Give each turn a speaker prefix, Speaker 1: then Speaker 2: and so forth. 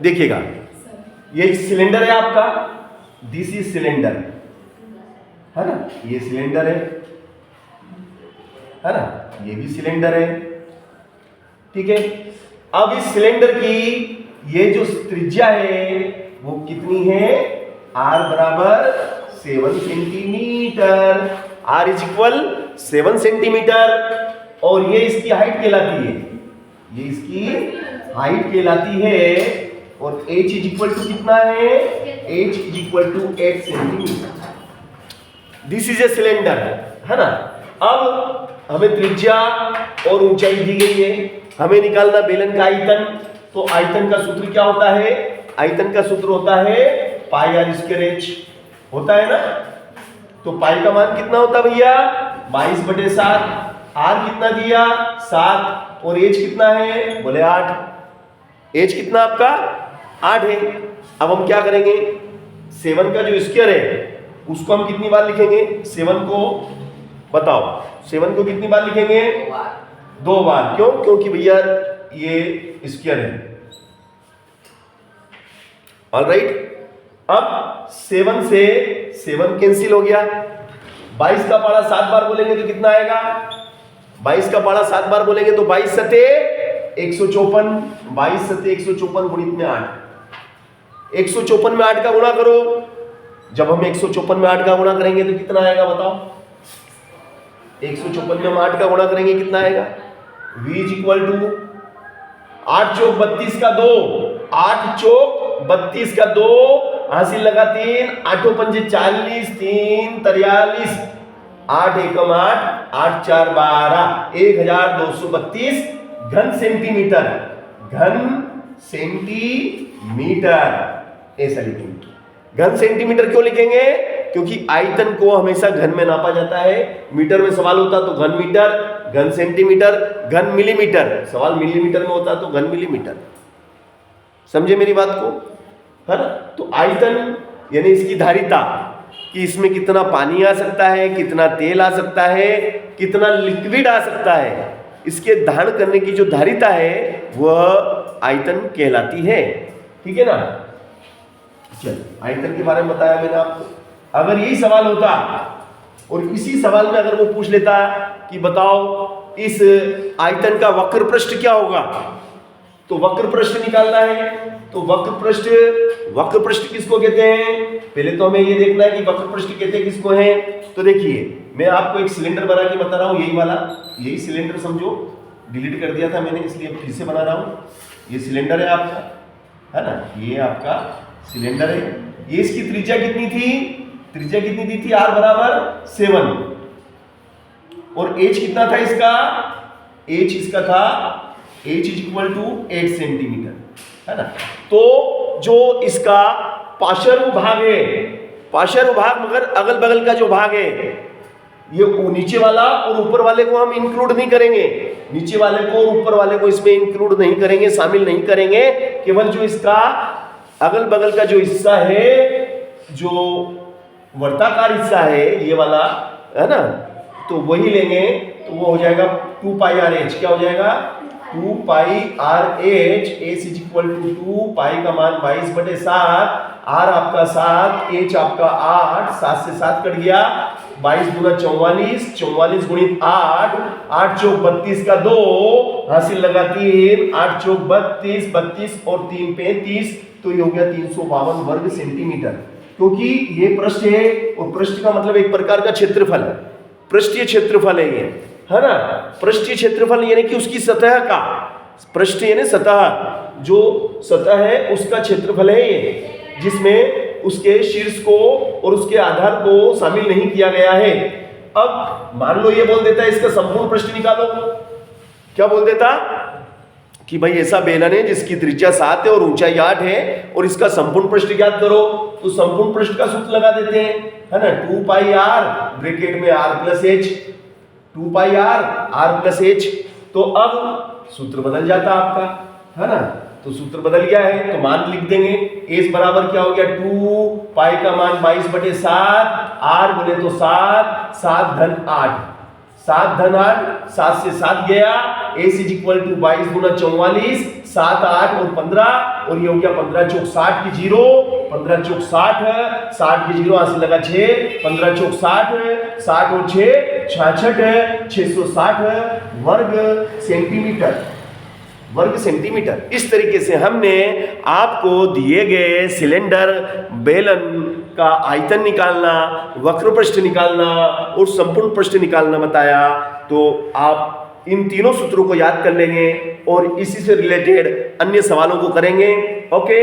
Speaker 1: देखिएगा, ये सिलेंडर है आपका, दिस इज सिलेंडर, है ना, ये सिलेंडर है ना, ये भी सिलेंडर है, ठीक है। अब इस सिलेंडर की ये जो त्रिज्या है वो कितनी है, r बराबर 7 centimetre, r is equal 7 centimetre, और ये इसकी हाइट कहलाती है, ये इसकी हाइट कहलाती है, और h इज इक्वल टू कितना है, h is equal to 8 centimetre. This is a cylinder, है ना। अब हमें त्रिज्या और ऊंचाई दी गई है, हमें निकालना बेलन का आयतन। तो आयतन का सूत्र क्या होता है, आयतन का सूत्र होता है पाई आर स्क्वायर एच, होता है ना। तो पाई का मान कितना होता है भैया, 22/7, आर कितना दिया 7, और एच कितना है, बोले 8, एच कितना आपका 8 है। अब हम क्या करेंगे, 7 का जो स्क्वायर है उसको हम कितनी बार लिखेंगे, 7 को बताओ, 7 को कितनी बार लिखेंगे, 2 बार। क्यों, क्योंकि भैया ये स्क्वायर है, ऑलराइट। अब 7 से 7 कैंसिल हो गया, 22 का पारा 7 बार बोलेंगे तो कितना आएगा, 22 का पारा 7 बार बोलेंगे तो 22 सते 154, 22 सते 154 गुणित में 8, 154 में 8 का गुणा करो। जब हम 154 में 8 का गुणा करेंगे तो कितना आएगा बताओ, 154 में हम 8 का गुणा करेंगे कितना आएगा, v इज इक्वल टू 8 चौक 32 का 2, 8 चौक 32 का 2, हासिल लगा 3, 8 पंजे 40, 3 43, 8 एकम 8, 8 4 12, 1232 घन सेंटीमीटर, घन सेंटीमीटर ऐसा लिखेंगे। घन सेंटीमीटर क्यों लिखेंगे, क्योंकि आयतन को हमेशा घन में नापा जाता है। मीटर में सवाल होता तो घन मीटर, घन सेंटीमीटर, घन मिलीमीटर, सवाल मिलीमीटर में होता तो घन मिलीमीटर। समझे मेरी बात को, है ना। तो आयतन यानी इसकी धारिता, कि इसमें कितना पानी आ सकता है, कितना तेल आ सकता है, कितना लिक्विड आ सकता है, इसके धारण करने की जो धारिता है वह आयतन कहलाती है, ठीक है ना। चल, आयतन के बारे में बताया मैंने आपको। अगर यही सवाल होता और इसी सवाल में अगर वो पूछ लेता कि बताओ इस आयतन का वक्र पृष्ठ क्या होगा, तो वक्र पृष्ठ निकालना है। तो वक्र पृष्ठ किसको कहते हैं, पहले तो हमें ये देखना है कि वक्र पृष्ठ कहते हैं किसको है। तो देखिए, मैं आपको एक सिलेंडर बना के बता रहा हूं, यही वाला, यही सिलेंडर समझो, डिलीट कर दिया था मैंने इसलिए फिर से बना रहा हूं। ये सिलेंडर है आपका, है ना, ये आपका सिलेंडर है। ये इसकी त्रिज्या कितनी थी, त्रिज्या कितनी दी थी, r बराबर 7, और h कितना था इसका, h इसका था h is equal to 8 centimetre, है ना। तो जो इसका पार्श्व भाग है, पार्श्व भाग मगर अगल बगल का जो भाग है, ये नीचे वाला और ऊपर वाले को हम इंक्लूड नहीं करेंगे, नीचे वाले को और ऊपर वाले को इसमें इंक्लूड नहीं करेंगे, शामिल नहीं करेंगे। केवल जो इसका अगल बगल का जो हिस्सा है, जो वर्ताकार हिस्सा है ये वाला, है ना, तो वही लेंगे। तो वो हो जाएगा 2 पाई आर एच, क्या हो जाएगा 2 pi R H, H is equal to 2 pi का मान 22/7, आर आपका 7, एच आपका 8, 7 से 7 कट गया, 22 गुना 44, 44 गुणित 8, 8 चौक 32 का 2, हासिल लगा 3, 8 चौक 32, 32 और 3 35, तो ये हो गया 352 वर्ग सेंटीमीटर। क्योंकि ये पृष्ठ है और पृष्ठ का मतलब एक प्रकार का क्षेत्रफल है, पृष्ठीय क्षेत्रफल है ये, है ना। पृष्ठीय क्षेत्रफल यानी कि उसकी सतह का, पृष्ठ यानी सतह, जो सतह है उसका क्षेत्रफल है ये, जिसमें उसके शीर्ष को और उसके आधार को शामिल नहीं किया गया है। अब मान लो ये बोल देता है इसका संपूर्ण पृष्ठ निकालो, क्या बोल देता कि भाई ऐसा बेलन है जिसकी त्रिज्या 7 है और ऊंचाई 8 है और इसका संपूर्ण पृष्ठ ज्ञात करो। तो संपूर्ण पृष्ठ का सूत्र लगा देते हैं, है ना, 2 पाई आर ब्रैकेट में r plus h, 2 pi r plus h. तो अब सूत्र बदल जाता आपका, है ना। तो सूत्र बदल गया है तो मान लिख देंगे, एच बराबर क्या हो गया 2 पाई का मान 22/7, आर बोले तो 7, 7 धन 8, 7 धन 8, 7 से 7 गया, एच इज इक्वल टू 22 गुना 44, 7 8 और 15 और ये हो गया 15 चौक 60 की जीरो, 15 चौक 60, 60 की जीरो यहां से लगा 6, 15 चौक 60, 60 और 6 66, 660 वर्ग सेंटीमीटर। इस तरीके से हमने आपको दिए गए सिलेंडर बेलन का आयतन निकालना, वक्र पृष्ठ निकालना और संपूर्ण पृष्ठ निकालना बताया। तो आप इन तीनों सूत्रों को याद कर लेंगे और इसी से रिलेटेड अन्य सवालों को करेंगे। ओके।